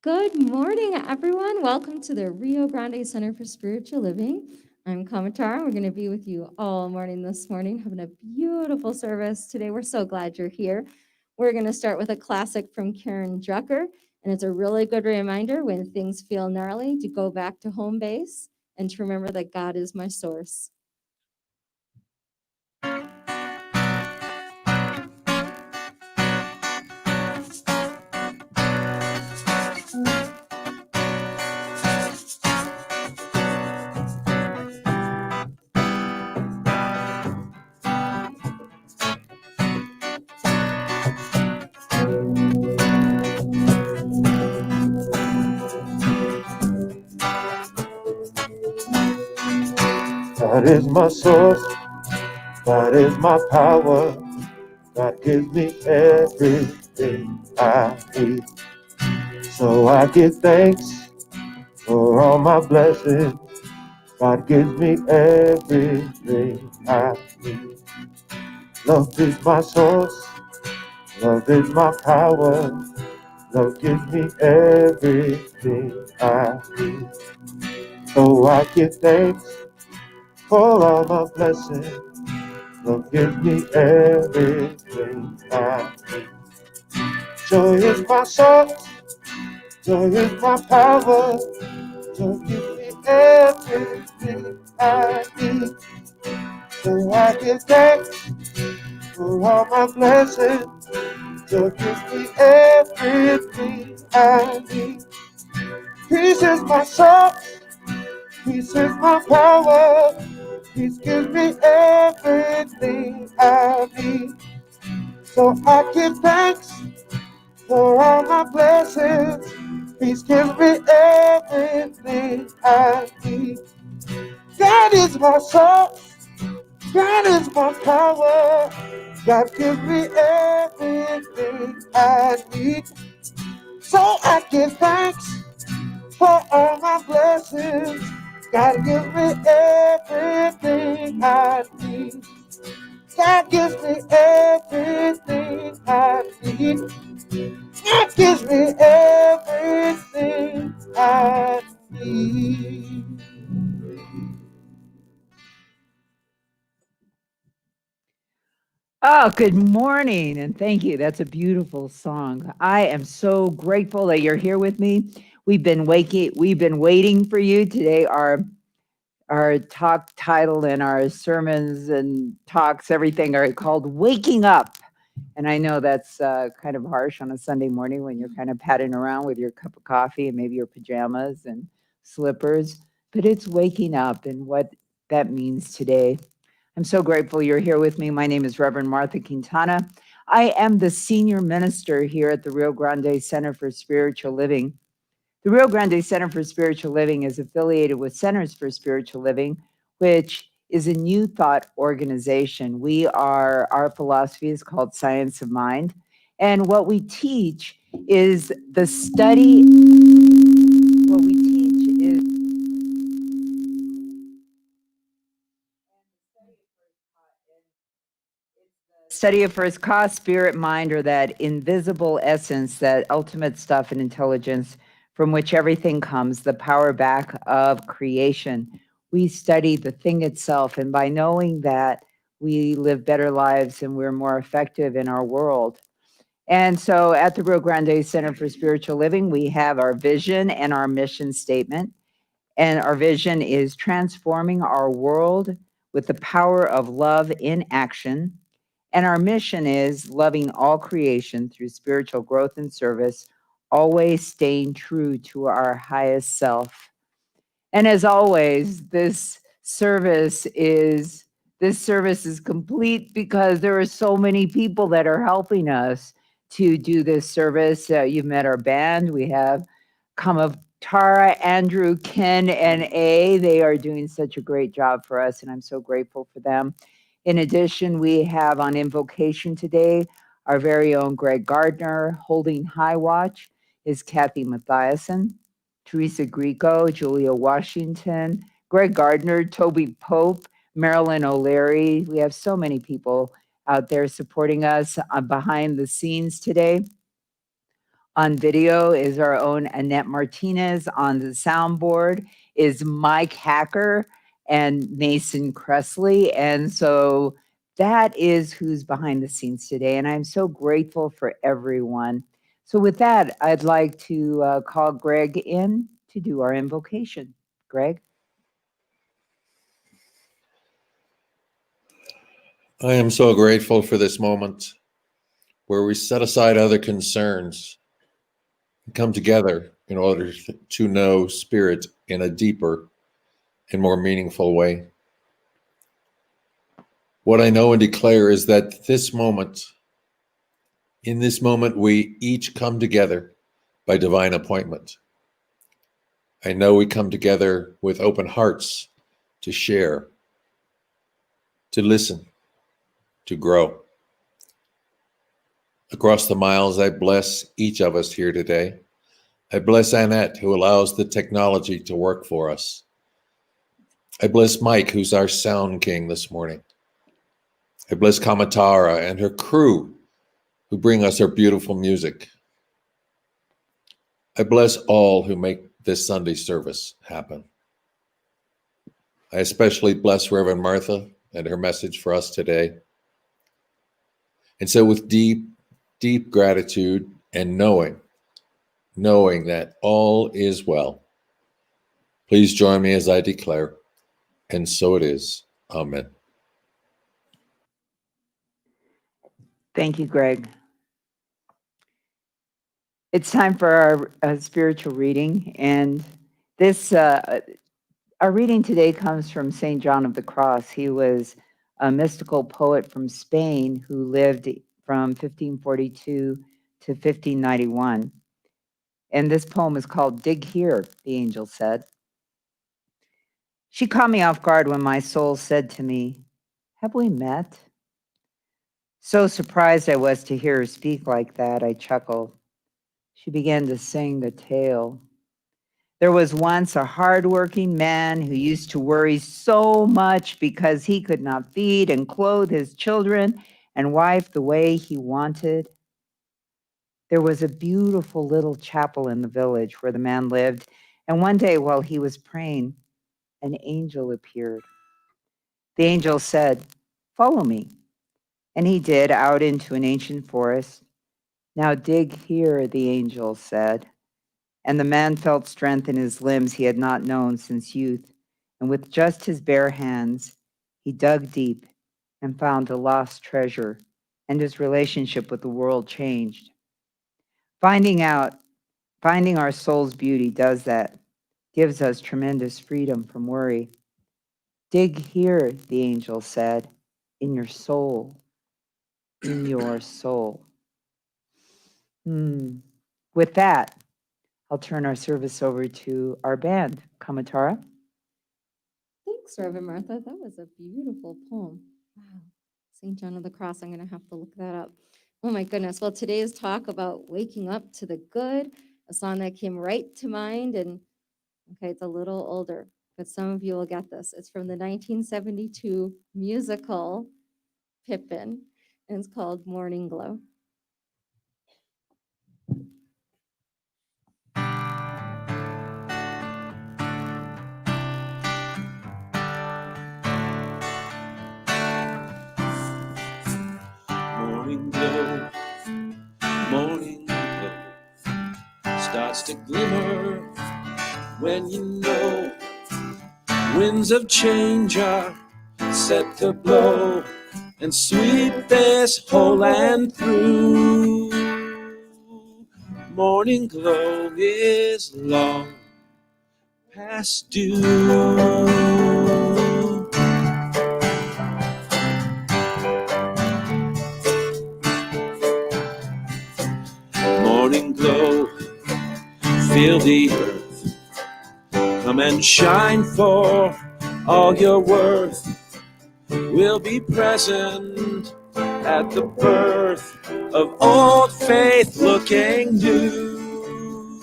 Good morning, everyone. Welcome to the Rio Grande Center for Spiritual Living. I'm Kamatar. We're going to be with you all morning this morning, having a beautiful service today. We're so glad you're here. We're going to start with a classic from Karen Drucker, and it's a really good reminder when things feel gnarly to go back to home base and to remember that God is my source. God is my source, God is my power, God gives me everything I need. So I give thanks for all my blessings, God gives me everything I need. Love is my source, love is my power, love gives me everything I need. So I give thanks for all my blessings, love gives me everything I need. Joy is my source, joy is my power, joy gives me everything I need. So I give thanks for all my blessings, joy gives me everything I need. Peace is my source, peace is my power, peace gives me everything I need. So I give thanks for all my blessings, peace gives me everything I need. God is my source, God is my power, God gives me everything I need. So I give thanks for all my blessings, God gives me everything I need. God gives me everything I need. God gives me everything I need. Oh, good morning, and thank you. That's a beautiful song. I am so grateful that you're here with me. We've been waiting for you today. Our talk title and our sermons and talks, everything are called Waking Up. And I know that's kind of harsh on a Sunday morning when you're kind of padding around with your cup of coffee and maybe your pajamas and slippers, but it's waking up and what that means today. I'm so grateful you're here with me. My name is Reverend Martha Quintana. I am the senior minister here at the Rio Grande Center for Spiritual Living. The Rio Grande Center for Spiritual Living is affiliated with Centers for Spiritual Living, which is a new thought organization. Our philosophy is called Science of Mind. And what we teach is the study, what we teach is study of first cause, spirit, mind, or that invisible essence, that ultimate stuff and intelligence from which everything comes, the power back of creation. We study the thing itself, and by knowing that, we live better lives and we're more effective in our world. And so at the Rio Grande Center for Spiritual Living, we have our vision and our mission statement. And our vision is transforming our world with the power of love in action. And our mission is loving all creation through spiritual growth and service, always staying true to our highest self. And as always, this service is complete because there are so many people that are helping us to do this service. You've met our band. We have Tara, Andrew, Ken, and A. They are doing such a great job for us, and I'm so grateful for them. In addition, we have on invocation today our very own Greg Gardner. Holding high watch is Kathy Mathiasen, Teresa Greco, Julia Washington, Greg Gardner, Toby Pope, Marilyn O'Leary. We have so many people out there supporting us behind the scenes today. On video is our own Annette Martinez. On the soundboard is Mike Hacker and Mason Cressley. And so that is who's behind the scenes today. And I'm so grateful for everyone. So with that, I'd like to call Greg in to do our invocation. Greg? I am so grateful for this moment where we set aside other concerns and come together in order to know Spirit in a deeper and more meaningful way. What I know and declare is that in this moment, we each come together by divine appointment. I know we come together with open hearts to share, to listen, to grow. Across the miles, I bless each of us here today. I bless Annette, who allows the technology to work for us. I bless Mike, who's our sound king this morning. I bless Kamatara and her crew, who bring us her beautiful music. I bless all who make this Sunday service happen. I especially bless Reverend Martha and her message for us today. And so with deep, deep gratitude and knowing that all is well, please join me as I declare, and so it is. Amen. Thank you, Greg. It's time for our spiritual reading, and this our reading today comes from St. John of the Cross. He was a mystical poet from Spain who lived from 1542 to 1591. And this poem is called "Dig Here," the angel said. She caught me off guard when my soul said to me, "Have we met?" So surprised I was to hear her speak like that, I chuckled. She began to sing the tale. There was once a hardworking man who used to worry so much because he could not feed and clothe his children and wife the way he wanted. There was a beautiful little chapel in the village where the man lived, and one day while he was praying, an angel appeared. The angel said, "Follow me." And he did, out into an ancient forest. "Now dig here," the angel said. And the man felt strength in his limbs he had not known since youth, and with just his bare hands, he dug deep and found a lost treasure, and his relationship with the world changed. Finding our soul's beauty does that, gives us tremendous freedom from worry. Dig here, the angel said, in your soul, in your soul. With that, I'll turn our service over to our band. Kamatara. Thanks, Reverend Martha. That was a beautiful poem. Wow. St. John of the Cross. I'm going to have to look that up. Oh my goodness. Well, today's talk about waking up to the good, a song that came right to mind. And okay, it's a little older, but some of you will get this. It's from the 1972 musical Pippin, and it's called Morning Glow. Morning glow, morning glow starts to glimmer when you know winds of change are set to blow and sweep this whole land through. Morning glow is long past due. Morning glow, feel the earth come and shine, for all your worth will be present at the birth of old faith looking new.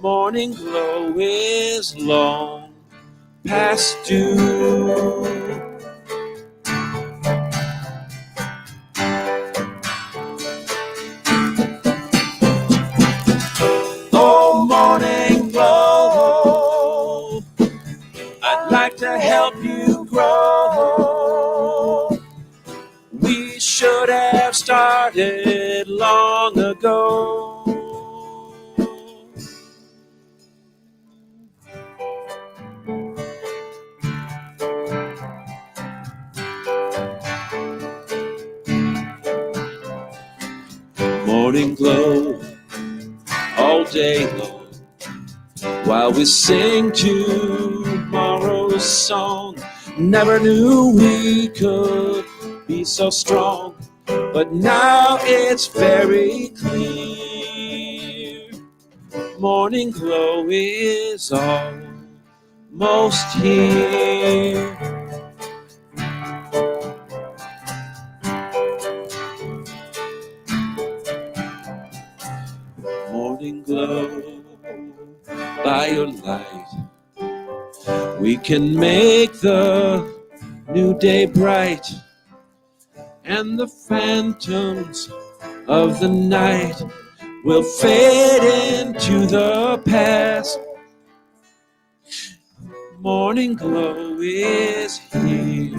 Morning glow is long past due. started long ago. Morning glow all day long, while we sing tomorrow's song. Never knew we could be so strong, but now it's very clear. Morning glow is almost here. Morning glow, by your light, we can make the new day bright, and the phantoms of the night will fade into the past. Morning glow is here.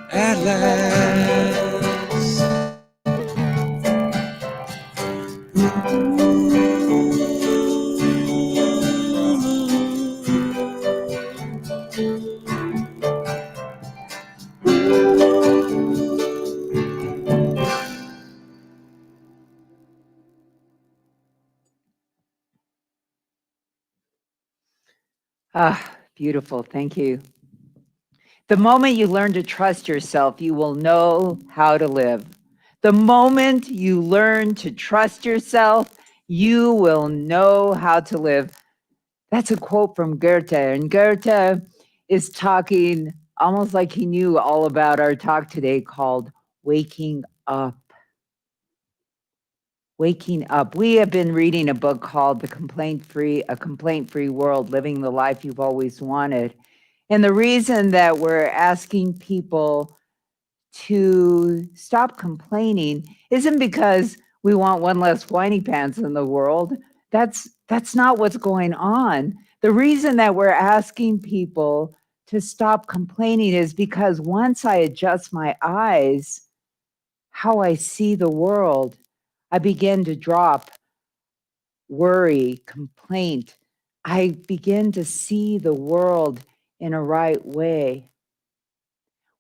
At last. Ah, beautiful. Thank you. The moment you learn to trust yourself, you will know how to live. The moment you learn to trust yourself, you will know how to live. That's a quote from Goethe. And Goethe is talking almost like he knew all about our talk today called Waking Up. Waking Up. We have been reading a book called A Complaint Free World, Living the Life You've Always Wanted. And the reason that we're asking people to stop complaining isn't because we want one less whiny pants in the world. That's not what's going on. The reason that we're asking people to stop complaining is because once I adjust my eyes, how I see the world, I begin to drop worry, complaint. I begin to see the world in a right way.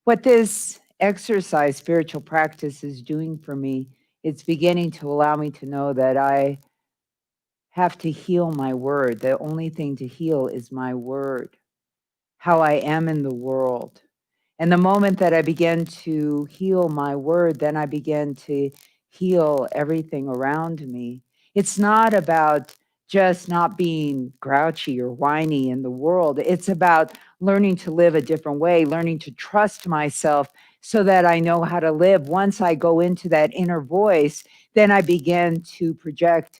What this exercise, spiritual practice, is doing for me, it's beginning to allow me to know that I have to heal my word. The only thing to heal is my word, how I am in the world. And the moment that I begin to heal my word, then I begin to heal everything around me. It's not about just not being grouchy or whiny in the world. It's about learning to live a different way, learning to trust myself so that I know how to live. Once I go into that inner voice, then I begin to project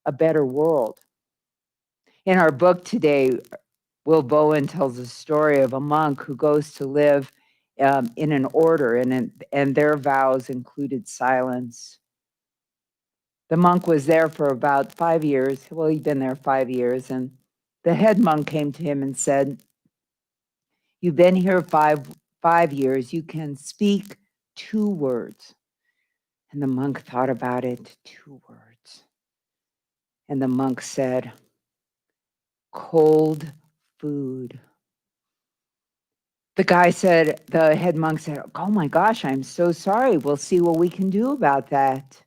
a better world. In our book today, Will Bowen tells a story of a monk who goes to live in an order, and their vows included silence. The monk was there for about 5 years. Well, he'd been there 5 years, and the head monk came to him and said, "You've been here five years. You can speak 2 words." And the monk thought about it. 2 words. And the monk said, "Cold food." The head monk said, "Oh my gosh, I'm so sorry. We'll see what we can do about that."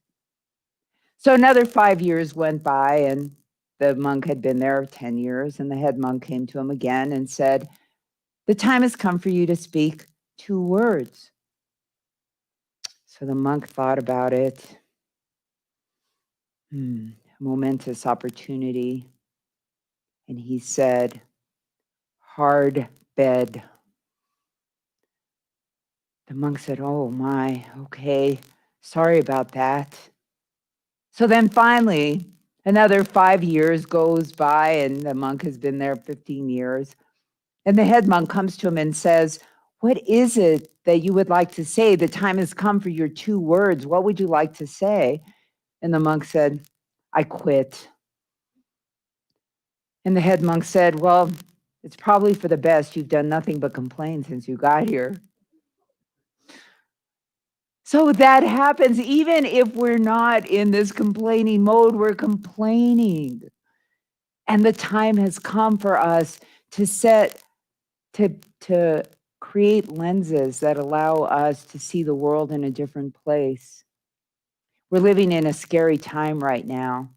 So another 5 years went by, and the monk had been there 10 years, and the head monk came to him again and said, "The time has come for you to speak 2 words." So the monk thought about it. Momentous opportunity. And he said, "Hard bed." The monk said, "Oh my, okay, sorry about that." So then finally, another 5 years goes by, and the monk has been there 15 years. And the head monk comes to him and says, "What is it that you would like to say? The time has come for your 2 words. What would you like to say?" And the monk said, "I quit." And the head monk said, "Well, It's probably for the best. You've done nothing but complain since you got here. So that happens even if we're not in this complaining mode, we're complaining. And the time has come for us to to create lenses that allow us to see the world in a different place. We're living in a scary time right now.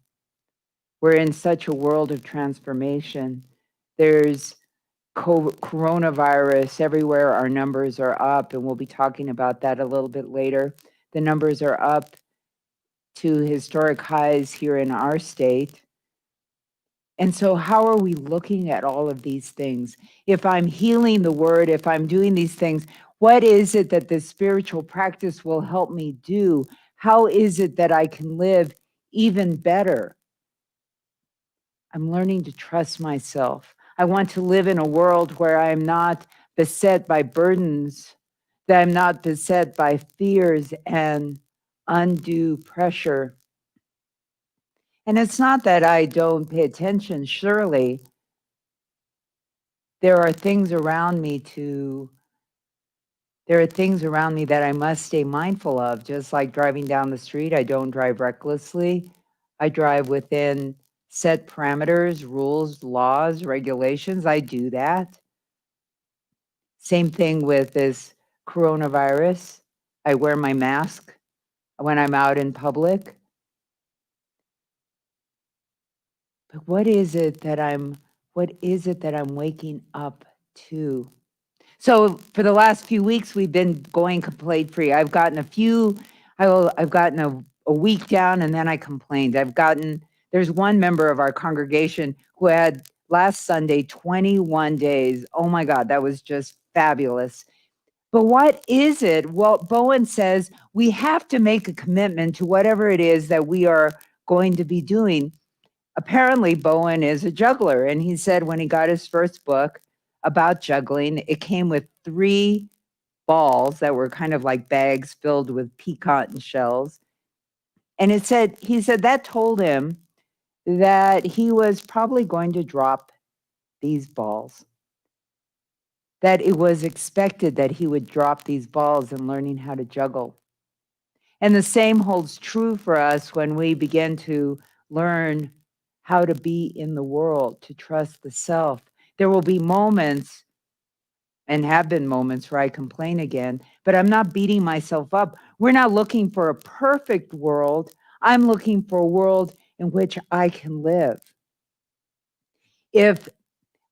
We're in such a world of transformation. There's coronavirus everywhere. Our numbers are up, and we'll be talking about that a little bit later. The numbers are up to historic highs here in our state. And so, how are we looking at all of these things? If I'm healing the word, if I'm doing these things, what is it that this spiritual practice will help me do? How is it that I can live even better? I'm learning to trust myself. I want to live in a world where I'm not beset by burdens, that I'm not beset by fears and undue pressure. And it's not that I don't pay attention, surely. There are things around me that I must stay mindful of, just like driving down the street. I don't drive recklessly. I drive within set parameters, rules, laws, regulations. I do that. Same thing with this coronavirus. I wear my mask when I'm out in public. But what is it that I'm waking up to? So for the last few weeks, we've been going complaint free. I've gotten a week down, and then I complained. There's one member of our congregation who had last Sunday 21 days. Oh my God, that was just fabulous. But what is it? Well, Bowen says we have to make a commitment to whatever it is that we are going to be doing. Apparently, Bowen is a juggler, and he said when he got his first book about juggling, it came with 3 balls that were kind of like bags filled with pea cotton shells. And he said that told him that he was probably going to drop these balls, that it was expected that he would drop these balls in learning how to juggle. And the same holds true for us when we begin to learn how to be in the world, to trust the self. There will be moments, and have been moments, where I complain again, but I'm not beating myself up. We're not looking for a perfect world. I'm looking for a world in which I can live. If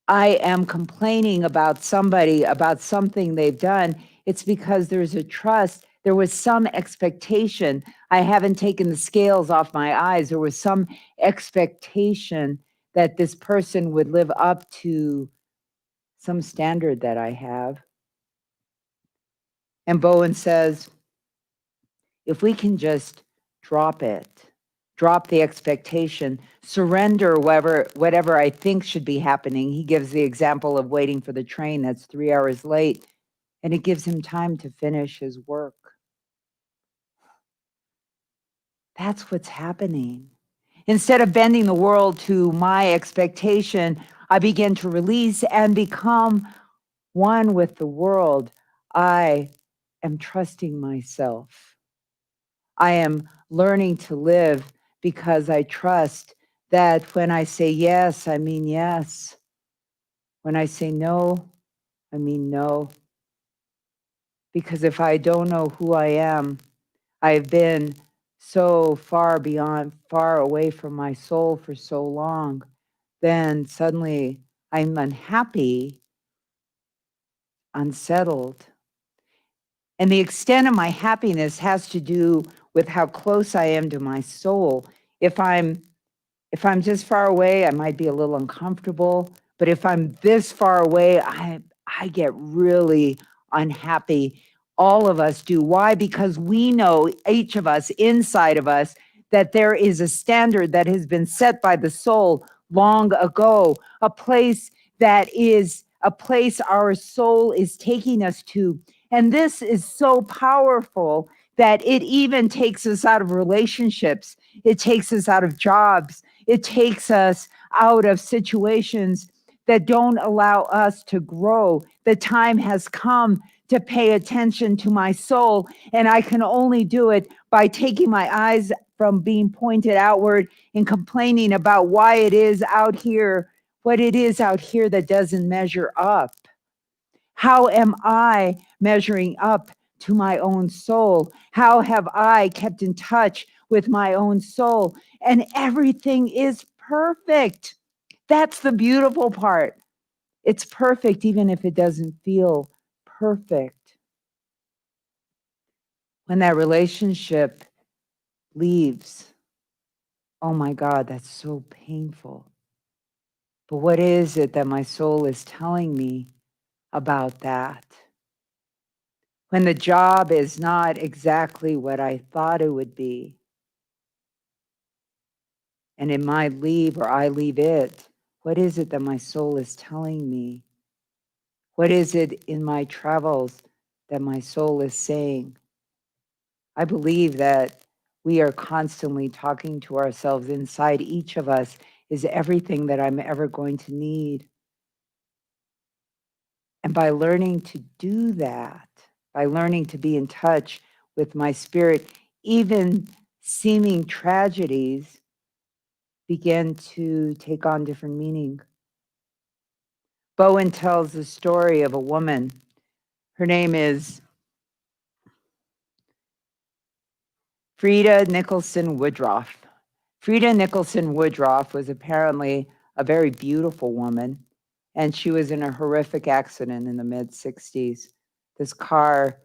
I am complaining about somebody, about something they've done, it's because there's a trust. There was some expectation. I haven't taken the scales off my eyes. There was some expectation that this person would live up to some standard that I have. And Bowen says, if we can just drop it, drop the expectation, surrender whatever I think should be happening. He gives the example of waiting for the train that's 3 hours late, and it gives him time to finish his work. That's what's happening. Instead of bending the world to my expectation, I begin to release and become one with the world. I am trusting myself. I am learning to live because I trust that when I say yes, I mean yes. When I say no, I mean no. Because if I don't know who I am, I've been so far away from my soul for so long, then suddenly I'm unhappy, unsettled. And the extent of my happiness has to do with how close I am to my soul. If I'm just far away, I might be a little uncomfortable. But if I'm this far away, I get really unhappy. All of us do. Why? Because we know, each of us, inside of us, that there is a standard that has been set by the soul long ago, a place our soul is taking us to. And this is so powerful that it even takes us out of relationships. It takes us out of jobs. It takes us out of situations that don't allow us to grow. The time has come to pay attention to my soul, and I can only do it by taking my eyes from being pointed outward and complaining about why it is out here, what it is out here that doesn't measure up. How am I measuring up to my own soul? How have I kept in touch with my own soul? And everything is perfect. That's the beautiful part. It's perfect, even if it doesn't feel perfect. When that relationship leaves, oh my God, that's so painful. But what is it that my soul is telling me about that? When the job is not exactly what I thought it would be, and it might leave or I leave it, what is it that my soul is telling me? What is it in my travels that my soul is saying? I believe that we are constantly talking to ourselves. Inside each of us is everything that I'm ever going to need. And by learning to do that, by learning to be in touch with my spirit, even seeming tragedies begin to take on different meaning. Bowen tells the story of a woman. Her name is Frida Nicholson Woodruff. Frida Nicholson Woodruff was apparently a very beautiful woman, and she was in a horrific accident in the mid-60s. This car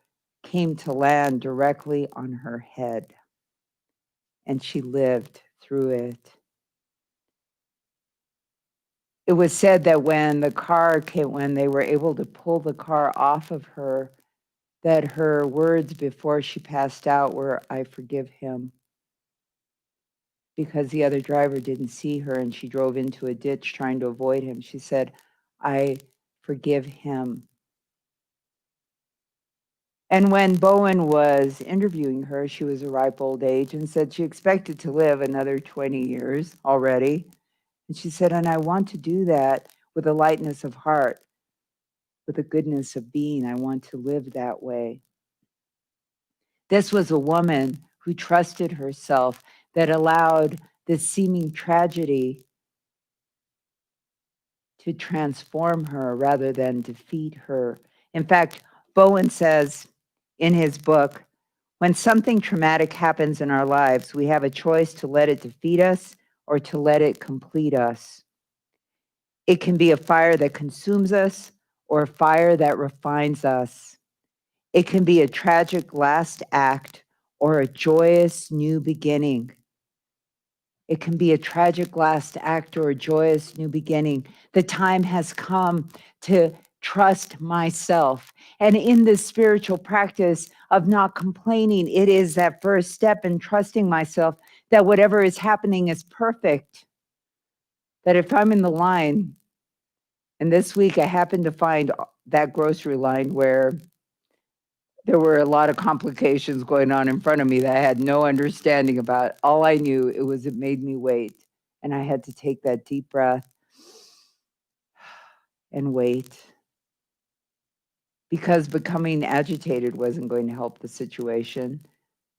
came to land directly on her head, and she lived through it. It was said that when they were able to pull the car off of her, that her words before she passed out were, "I forgive him," because the other driver didn't see her and she drove into a ditch trying to avoid him. She said, "I forgive him." And when Bowen was interviewing her, she was a ripe old age and said she expected to live another 20 years already. And she said, "And I want to do that with a lightness of heart, with a goodness of being. I want to live that way." This was a woman who trusted herself, that allowed this seeming tragedy to transform her rather than defeat her. In fact, Bowen says in his book, when something traumatic happens in our lives, we have a choice to let it defeat us or to let it complete us. It can be a fire that consumes us or a fire that refines us. It can be a tragic last act or a joyous new beginning. It can be a tragic last act or a joyous new beginning. The time has come to trust myself. And in this spiritual practice of not complaining, it is that first step in trusting myself that whatever is happening is perfect. That if I'm in the line, and this week I happened to find that grocery line where there were a lot of complications going on in front of me that I had no understanding about. All I knew it made me wait. And I had to take that deep breath and wait, because becoming agitated wasn't going to help the situation.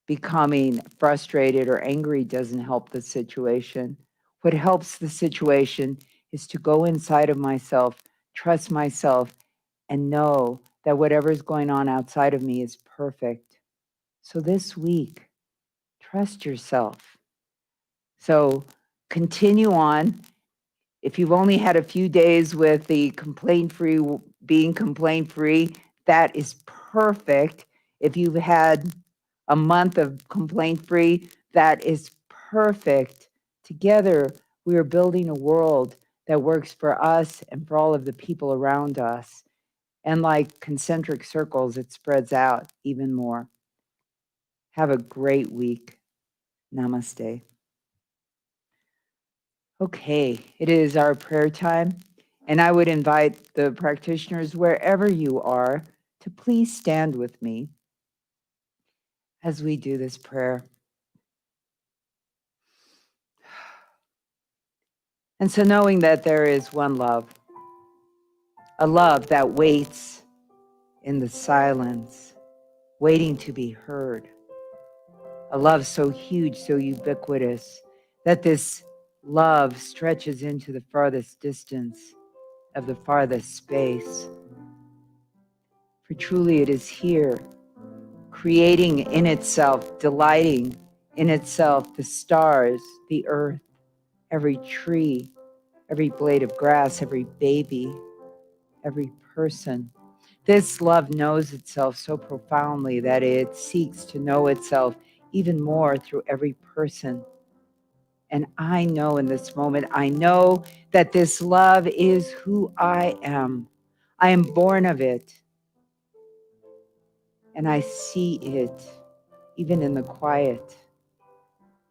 Becoming frustrated or angry doesn't help the situation. What helps the situation is to go inside of myself, trust myself, and know that whatever's going on outside of me is perfect. So this week, trust yourself. So continue on. If you've only had a few days with the being complaint free, that is perfect. If you've had a month of complaint free, that is perfect. Together, we are building a world that works for us and for all of the people around us. And like concentric circles, it spreads out even more. Have a great week. Namaste. Okay, it is our prayer time, and I would invite the practitioners, wherever you are, to please stand with me as we do this prayer. And so, knowing that there is one love, a love that waits in the silence, waiting to be heard, a love so huge, so ubiquitous, that this love stretches into the farthest distance of the farthest space. For truly it is here, creating in itself, delighting in itself, the stars, the earth, every tree, every blade of grass, every baby, every person. This love knows itself so profoundly that it seeks to know itself even more through every person. And I know in this moment, I know that this love is who I am. I am born of it. And I see it even in the quiet,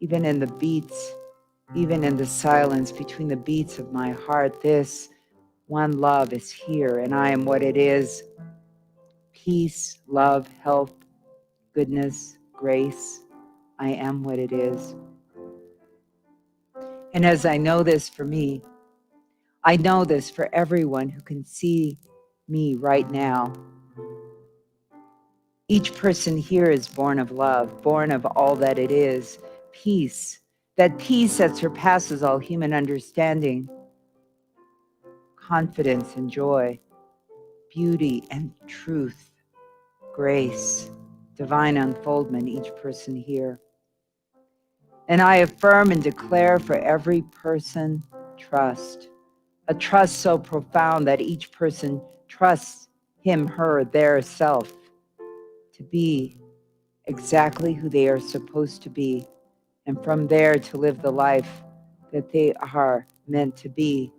even in the beats, even in the silence between the beats of my heart. This one love is here, and I am what it is. Peace, love, health, goodness, grace. I am what it is. And as I know this for me, I know this for everyone who can see me right now. Each person here is born of love, born of all that it is, peace, that peace that surpasses all human understanding, confidence and joy, beauty and truth, grace, divine unfoldment, each person here. And I affirm and declare for every person trust, a trust so profound that each person trusts him, her, their self to be exactly who they are supposed to be, and from there to live the life that they are meant to be.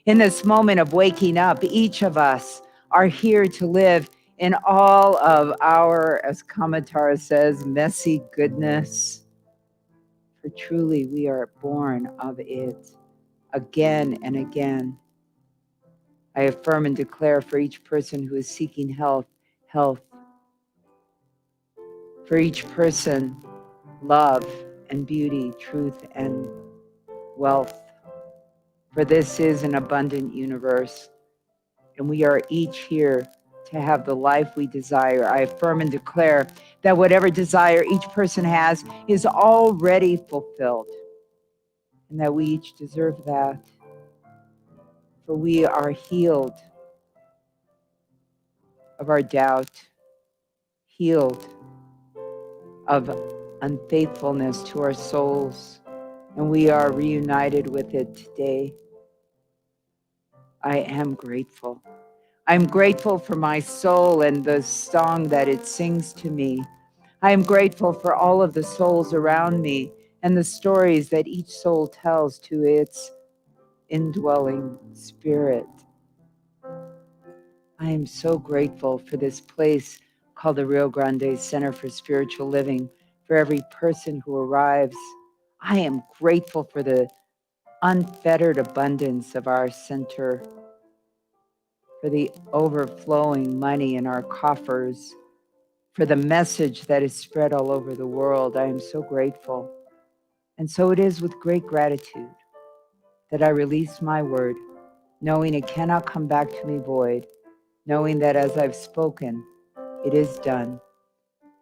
In this moment of waking up, each of us are here to live in all of our, as Kamatar says, messy goodness. For truly we are born of it again and again. I affirm and declare for each person who is seeking health. For each person, love and beauty, truth and wealth. For this is an abundant universe, and we are each here to have the life we desire. I affirm and declare that whatever desire each person has is already fulfilled, and that we each deserve that. For we are healed of our doubt, healed of unfaithfulness to our souls, and we are reunited with it today. I am grateful. I'm grateful for my soul and the song that it sings to me. I am grateful for all of the souls around me and the stories that each soul tells to its indwelling spirit. I am so grateful for this place called the Rio Grande Center for Spiritual Living, for every person who arrives. I am grateful for the unfettered abundance of our center, for the overflowing money in our coffers, for the message that is spread all over the world. I am so grateful. And so it is with great gratitude that I release my word, knowing it cannot come back to me void, knowing that as I've spoken, it is done.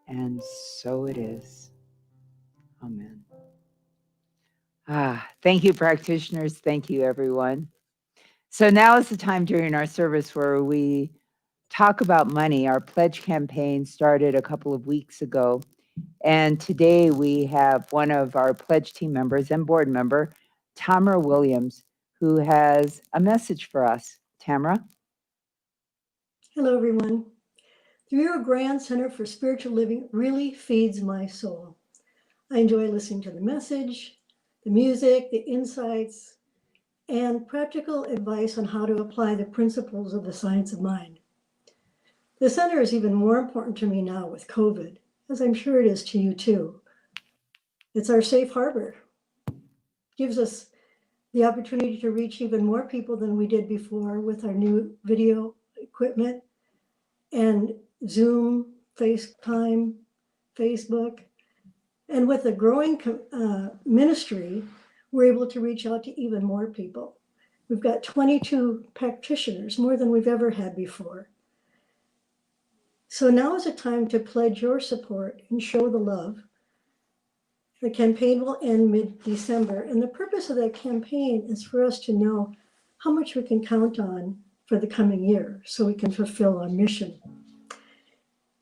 And so it is. Amen. Thank you, practitioners. Thank you, everyone. So now is the time during our service where we talk about money. Our pledge campaign started a couple of weeks ago. And today we have one of our pledge team members and board member, Tamara Williams, who has a message for us. Tamara? Hello, everyone. The Rio Grande Center for Spiritual Living really feeds my soul. I enjoy listening to the message, the music, the insights, and practical advice on how to apply the principles of the science of mind. The center is even more important to me now with COVID, as I'm sure it is to you too. It's our safe harbor. It gives us the opportunity to reach even more people than we did before with our new video equipment and Zoom, FaceTime, Facebook. And with a growing ministry, we're able to reach out to even more people. We've got 22 practitioners, more than we've ever had before. So now is a time to pledge your support and show the love. The campaign will end mid-December, and the purpose of that campaign is for us to know how much we can count on for the coming year so we can fulfill our mission.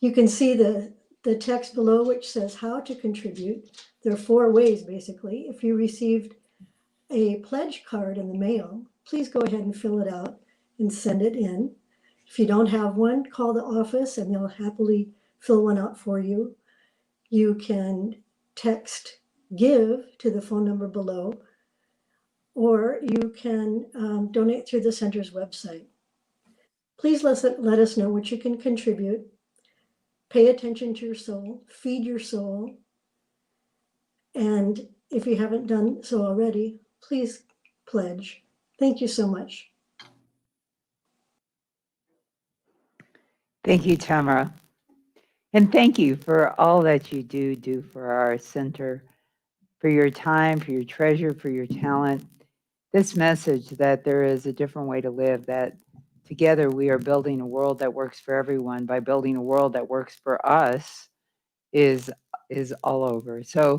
You can see the text below which says how to contribute. There are 4 ways, basically. If you received a pledge card in the mail, please go ahead and fill it out and send it in. If you don't have one, call the office and they'll happily fill one out for you. You can text GIVE to the phone number below, or you can donate through the center's website. Please let us know what you can contribute. Pay attention to your soul, feed your soul. And if you haven't done so already, please pledge. Thank you so much. Thank you, Tamara. And thank you for all that you do for our center, for your time, for your treasure, for your talent. This message that there is a different way to live, that together we are building a world that works for everyone by building a world that works for us is all over. So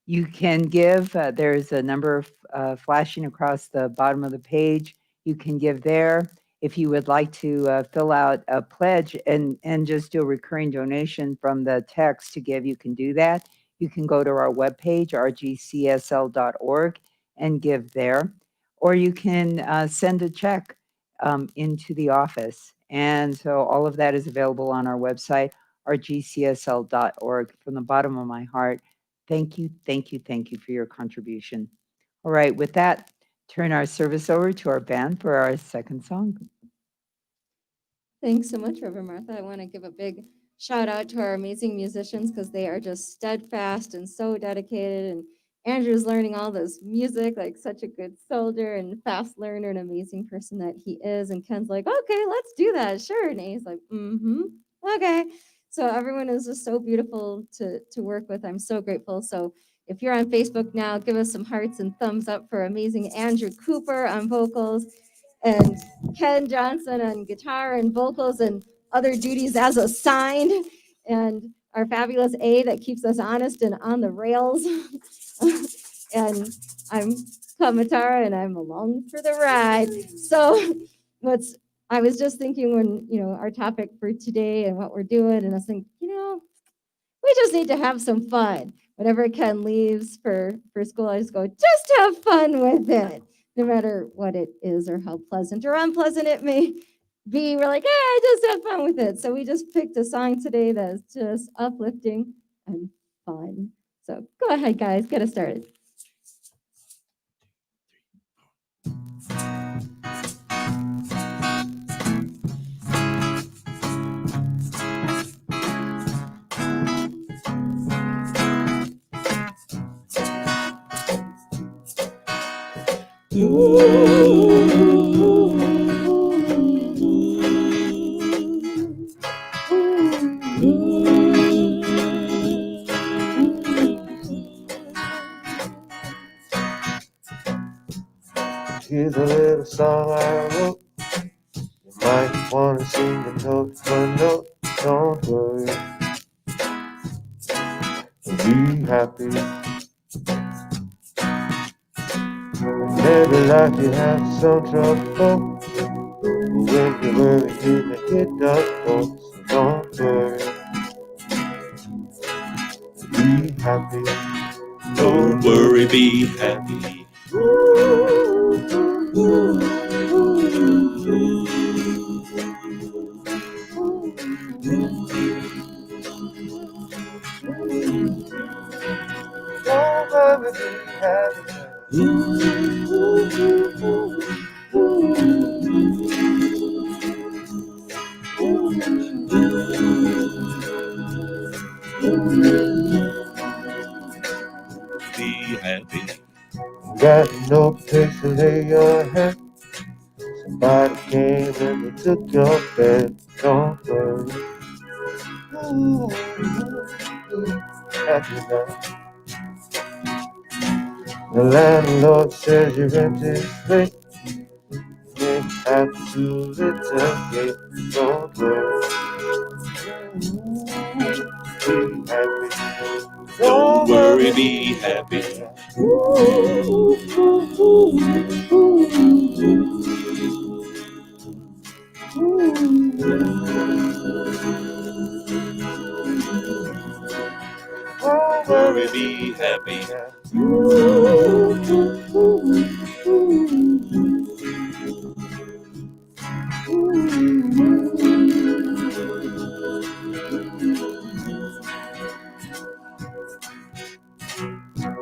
you can give, there's a number flashing across the bottom of the page. You can give there. If you would like to fill out a pledge and just do a recurring donation from the text to give, you can do that. You can go to our webpage, rgcsl.org, and give there. Or you can send a check into the office. And so all of that is available on our website, rgcsl.org. From the bottom of my heart, thank you for your contribution. All right, with that, turn our service over to our band for our second song. Thanks so much, Reverend Martha. I want to give a big shout out to our amazing musicians because they are just steadfast and so dedicated. And Andrew's learning all this music, like such a good soldier and fast learner, and amazing person that he is. And Ken's like, okay, let's do that. Sure. And he's like, okay. So everyone is just so beautiful to work with. I'm so grateful. So if you're on Facebook now, give us some hearts and thumbs up for amazing Andrew Cooper on vocals and Ken Johnson on guitar and vocals and other duties as assigned, and our fabulous A that keeps us honest and on the rails. And I'm Kamatara, and I'm along for the ride. So I was just thinking when, our topic for today and what we're doing, and I was thinking, we just need to have some fun. Whenever Ken leaves for school, I just go, just have fun with it. No matter what it is or how pleasant or unpleasant it may be, we're like, just have fun with it. So we just picked a song today that's just uplifting and fun. So go ahead, guys, get us started. Here's a little song I wrote. You might want to sing it note for note. Don't worry, be happy. Maybe life you have some trouble, but when you worry you make it double. So don't worry, be happy. Don't worry, be happy. Don't worry, be happy. Be happy. Got no place to lay your head. Somebody came and they took your bed. Don't worry. Happy now. The landlord says your rent is late. have to return it. Don't worry. Be happy. Don't worry, be happy. Don't Worry, be happy.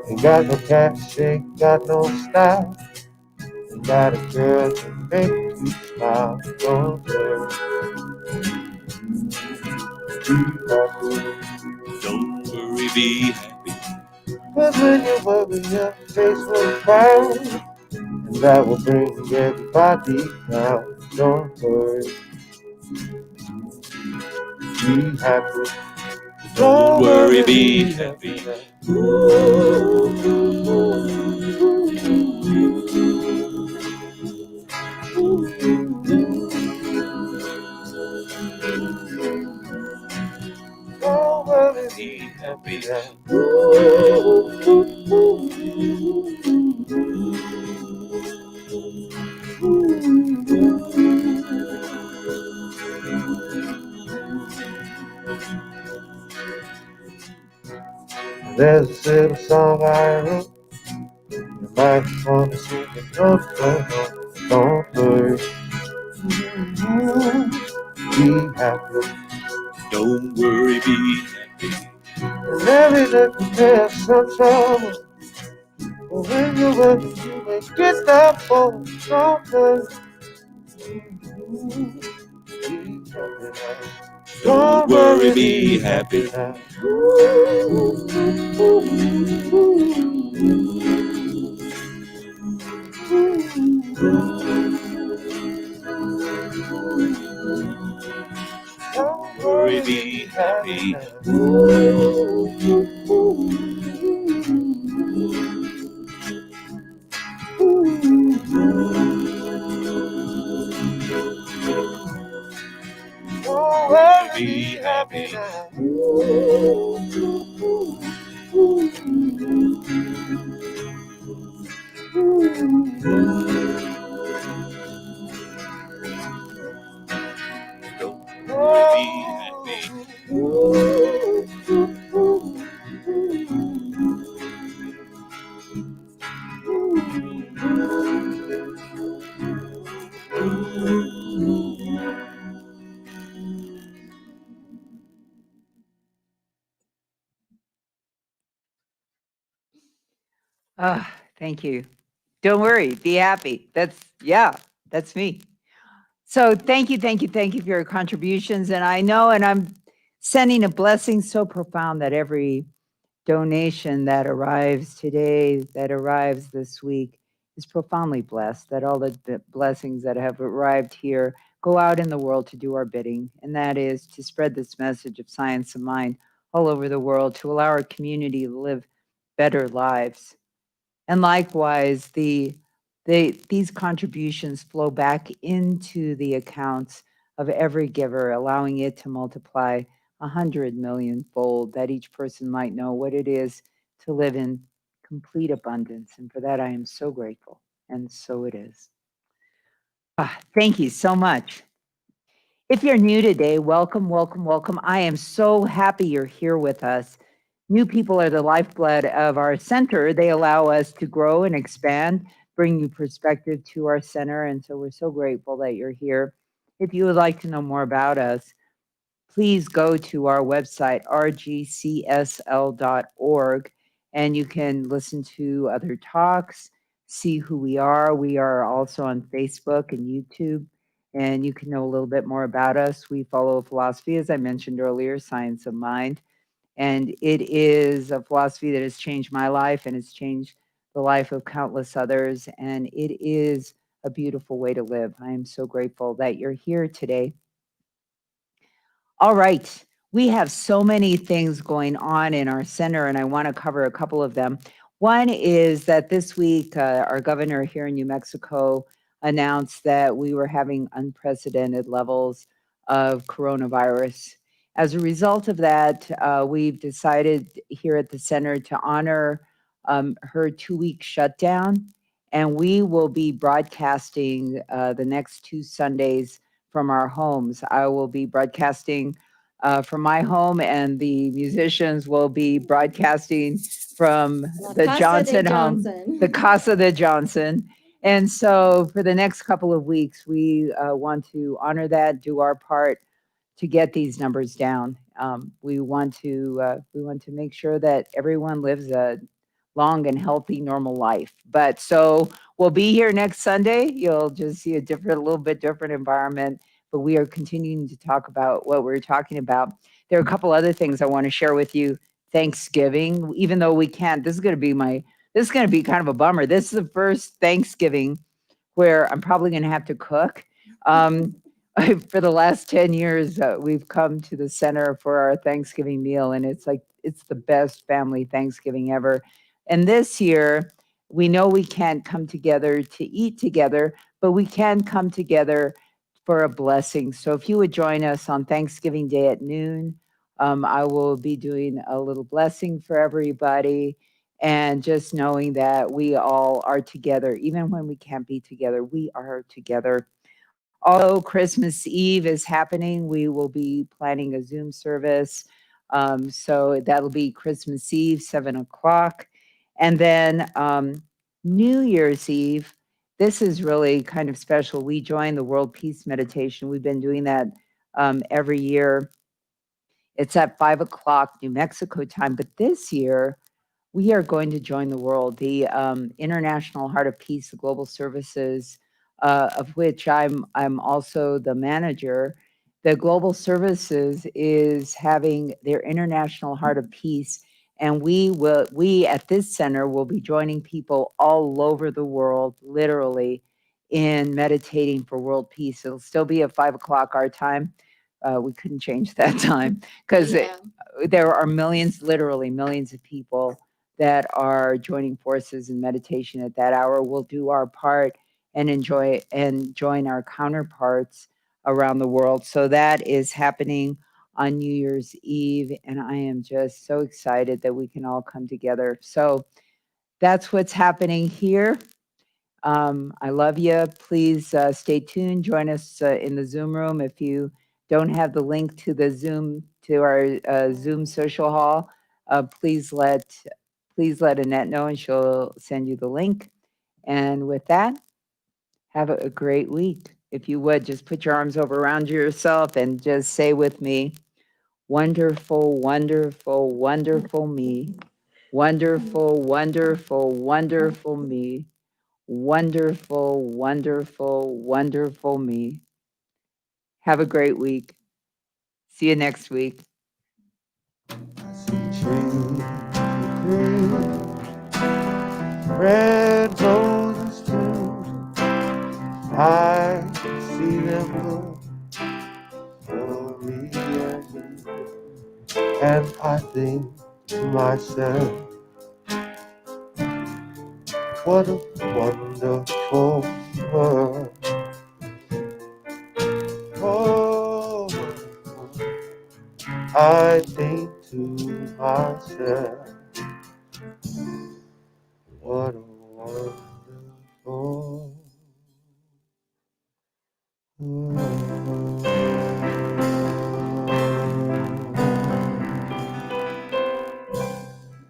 Ain't got no cash, ain't got no style. Ain't got a girl to make you smile. Don't worry. Be happy. Don't worry, be happy. Cause when you worry, your face will frown. And that will bring everybody down. Don't worry. Be happy. Don't worry, be happy. Don't worry, Be happy. There's a little song I wrote. You might want to sing it note for note. Don't worry. Be happy. Don't worry, be happy. And every little there's some trouble. But when you work, you may get that phone. Don't worry. Be happy now. Don't worry, be happy. now. Don't Worry, be happy. Don't worry, Be happy. now. Don't worry, be happy. Ah, thank you. Don't worry, be happy. That's me. So thank you, thank you, thank you for your contributions. And I know, and I'm sending a blessing so profound that every donation that arrives today, that arrives this week, is profoundly blessed, that all the blessings that have arrived here go out in the world to do our bidding, and that is to spread this message of science of mind all over the world, to allow our community to live better lives. And likewise, these contributions flow back into the accounts of every giver, allowing it to multiply 100 million fold, that each person might know what it is to live in complete abundance. And for that, I am so grateful. And so it is. Thank you so much. If you're new today, welcome, welcome, welcome. I am so happy you're here with us. New people are the lifeblood of our center. They allow us to grow and expand, bring new perspective to our center. And so we're so grateful that you're here. If you would like to know more about us, please go to our website, rgcsl.org, and you can listen to other talks, see who we are. We are also on Facebook and YouTube, and you can know a little bit more about us. We follow a philosophy, as I mentioned earlier, science of mind. And it is a philosophy that has changed my life and has changed the life of countless others. And it is a beautiful way to live. I am so grateful that you're here today. All right. We have so many things going on in our center, and I want to cover a couple of them. One is that this week, our governor here in New Mexico announced that we were having unprecedented levels of coronavirus. As a result of that, we've decided here at the center to honor her 2 week shutdown, and we will be broadcasting the next 2 Sundays from our homes. I will be broadcasting from my home, and the musicians will be broadcasting from La the Casa de Johnson home, the Johnson. Casa de Johnson. And so for the next couple of weeks, we want to honor that, do our part to get these numbers down. We want to make sure that everyone lives a long and healthy, normal life. But so we'll be here next Sunday. You'll just see a little bit different environment. But we are continuing to talk about what we're talking about. There are a couple other things I want to share with you. Thanksgiving, even though we can't, this is going to be kind of a bummer. This is the first Thanksgiving where I'm probably going to have to cook. Um, for the last 10 years, we've come to the center for our Thanksgiving meal, and it's the best family Thanksgiving ever. And this year, we know we can't come together to eat together, but we can come together for a blessing. So if you would join us on Thanksgiving Day at noon, I will be doing a little blessing for everybody. And just knowing that we all are together, even when we can't be together, we are together. Although Christmas Eve is happening, we will be planning a Zoom service. So that'll be Christmas Eve, 7 o'clock. And then New Year's Eve, this is really kind of special. We joined the World Peace Meditation. We've been doing that every year. It's at 5 o'clock New Mexico time. But this year, we are going to join the world, the International Heart of Peace, the global services, of which I'm also the manager. The global services is having their International Heart of Peace, and we at this center will be joining people all over the world, literally, in meditating for world peace. It'll still be at 5 o'clock our time. We couldn't change that time because Yeah. there are millions, literally millions of people that are joining forces in meditation at that hour. We'll do our part and enjoy and join our counterparts around the world. So that is happening on New Year's Eve. And I am just so excited that we can all come together. So that's what's happening here. I love you. Please stay tuned. Join us in the Zoom room. If you don't have the link to the Zoom to our Zoom social hall, please let Annette know, and she'll send you the link. And with that, have a great week. If you would, just put your arms over around yourself and just say with me, wonderful, wonderful, wonderful me. Wonderful, wonderful, wonderful me. Wonderful, wonderful, wonderful me. Have a great week. See you next week. I see trees of green, red roses too. I see them bloom for me and you. And I think to myself, what a wonderful world. Oh, I think to myself, what a wonderful world.